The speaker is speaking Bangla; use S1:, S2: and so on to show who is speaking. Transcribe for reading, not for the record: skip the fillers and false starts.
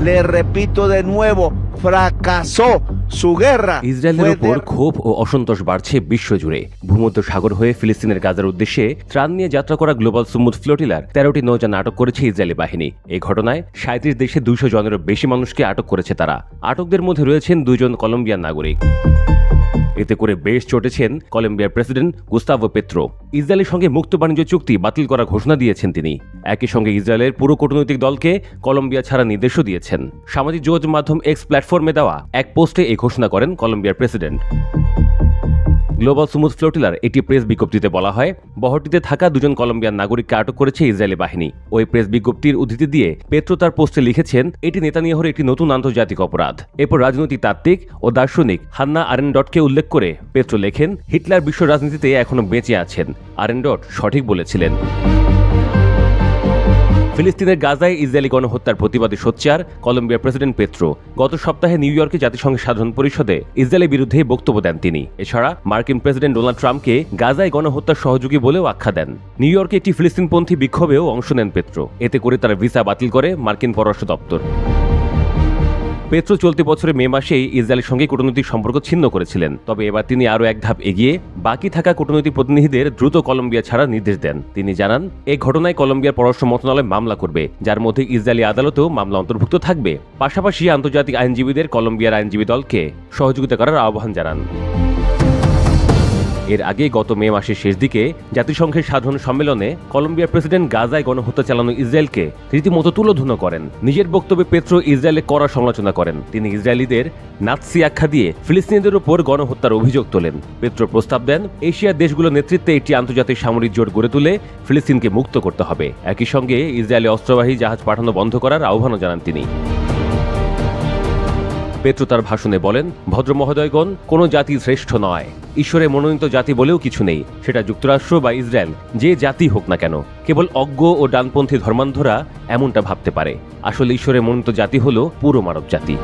S1: Le repito de nuevo, fracasó su guerra.
S2: ইসরায়েলের উপর ক্ষোভ ও অসন্তোষ বাড়ছে বিশ্বজুড়ে। ভূমধ্য সাগর হয়ে ফিলিস্তিনের গাজার উদ্দেশ্যে ত্রাণ নিয়ে যাত্রা করা গ্লোবাল সুমুদ ফ্লোটিলার 13টি নৌযান আটক করেছে ইসরায়েলি বাহিনী। এই ঘটনায় 37 দেশে 200 জনেরও বেশি মানুষকে আটক করেছে তারা। আটকদের মধ্যে রয়েছেন 2 জন কলম্বিয়ান নাগরিক। এতে করে বেশ চটেছেন কলম্বিয়ার প্রেসিডেন্ট গুস্তাভো পেত্রো। ইসরায়েলের সঙ্গে মুক্ত বাণিজ্য চুক্তি বাতিল করার ঘোষণা দিয়েছেন তিনি। একই সঙ্গে ইসরায়েলের পুরো কূটনৈতিক দলকে কলম্বিয়া ছাড়া নির্দেশও দিয়েছেন। সামাজিক যোগাযোগ মাধ্যম এক্স প্ল্যাটফর্মে দেওয়া এক পোস্টে এই ঘোষণা করেন কলম্বিয়ার প্রেসিডেন্ট। গ্লোবাল সুমুদ ফ্লোটিলার একটি প্রেস বিজ্ঞপ্তিতে বলা হয়, বহরটিতে থাকা 2 জন কলম্বিয়ান নাগরিককে আটক করেছে ইসরায়েলি বাহিনী। ওই প্রেস বিজ্ঞপ্তির উদ্ধৃতি দিয়ে পেত্রো তার পোস্টে লিখেছেন, এটি নেতানিয়াহুর একটি নতুন আন্তর্জাতিক অপরাধ। এরপর রাজনৈতিক তাত্ত্বিক ও দার্শনিক হান্না আরেনডটকে উল্লেখ করে পেত্রো লেখেন, হিটলার বিশ্ব রাজনীতিতে এখনো বেঁচে আছেন। আরেনডট সঠিক বলেছিলেন। ফিলিস্তিনের গাজায় ইসরায়েলি গণহত্যার প্রতিবাদে সোচ্চার কলম্বিয়ার প্রেসিডেন্ট পেত্রো। গত সপ্তাহে নিউ ইয়র্কে জাতিসংঘের সাধারণ পরিষদে ইসরায়েলের বিরুদ্ধে বক্তব্য দেন তিনি। এছাড়া মার্কিন প্রেসিডেন্ট ডোনাল্ড ট্রাম্পকে গাজায় গণহত্যার সহযোগী বলেও আখ্যা দেন। নিউ ইয়র্কে একটি ফিলিস্তিনপন্থী বিক্ষোভেও অংশ নেন পেত্রো। এতে করে তার ভিসা বাতিল করে মার্কিন পররাষ্ট্র দপ্তর। পেত্রো চলতি বছরের মে মাসেই ইসরায়েলের সঙ্গে কূটনৈতিক সম্পর্ক ছিন্ন করেছিলেন। তবে এবার তিনি আরও এক ধাপ এগিয়ে বাকি থাকা কূটনৈতিক প্রতিনিধিদের দ্রুত কলম্বিয়া ছাড়ার নির্দেশ দেন। তিনি জানান, এই ঘটনায় কলম্বিয়ার পররাষ্ট্র মন্ত্রণালয় মামলা করবে, যার মধ্যে ইসরায়েলি আদালতেও মামলা অন্তর্ভুক্ত থাকবে। পাশাপাশি আন্তর্জাতিক আইনজীবীদের কলম্বিয়ার আইনজীবী দলকে সহযোগিতা করার আহ্বান জানান। এর আগে গত মে মাসের শেষ দিকে জাতিসংঘের সাধারণ সম্মেলনে কলম্বিয়ার প্রেসিডেন্ট গাজায় গণহত্যা চালানো ইসরায়েলকে রীতিমতো তুলোধনা করেন। নিজের বক্তব্যে পেত্রো ইসরায়েলের কড়া সমালোচনা করেন। তিনি ইসরায়েলিদের নাৎসি আখ্যা দিয়ে ফিলিস্তিনিদের উপর গণহত্যার অভিযোগ তোলেন। পেত্রো প্রস্তাব দেন, এশিয়ার দেশগুলোর নেতৃত্বে একটি আন্তর্জাতিক সামরিক জোট গড়ে তুলে ফিলিস্তিনকে মুক্ত করতে হবে। একই সঙ্গে ইসরায়েলে অস্ত্রবাহী জাহাজ পাঠানো বন্ধ করার আহ্বানও জানান তিনি। পেত্রো তার ভাষণে বলেন, ভদ্র মহোদয়গণ, কোনো জাতি শ্রেষ্ঠ নয়। ঈশ্বরের মনোনীত জাতি বলেও কিছু নেই, সেটা যুক্তরাষ্ট্র বা ইসরায়েল, যে জাতি হোক না কেন। কেবল অজ্ঞ ও ডানপন্থী ধর্মান্ধরা এমনটা ভাবতে পারে। আসলে ঈশ্বরের মনোনীত জাতি হলো পুরো মানব জাতি।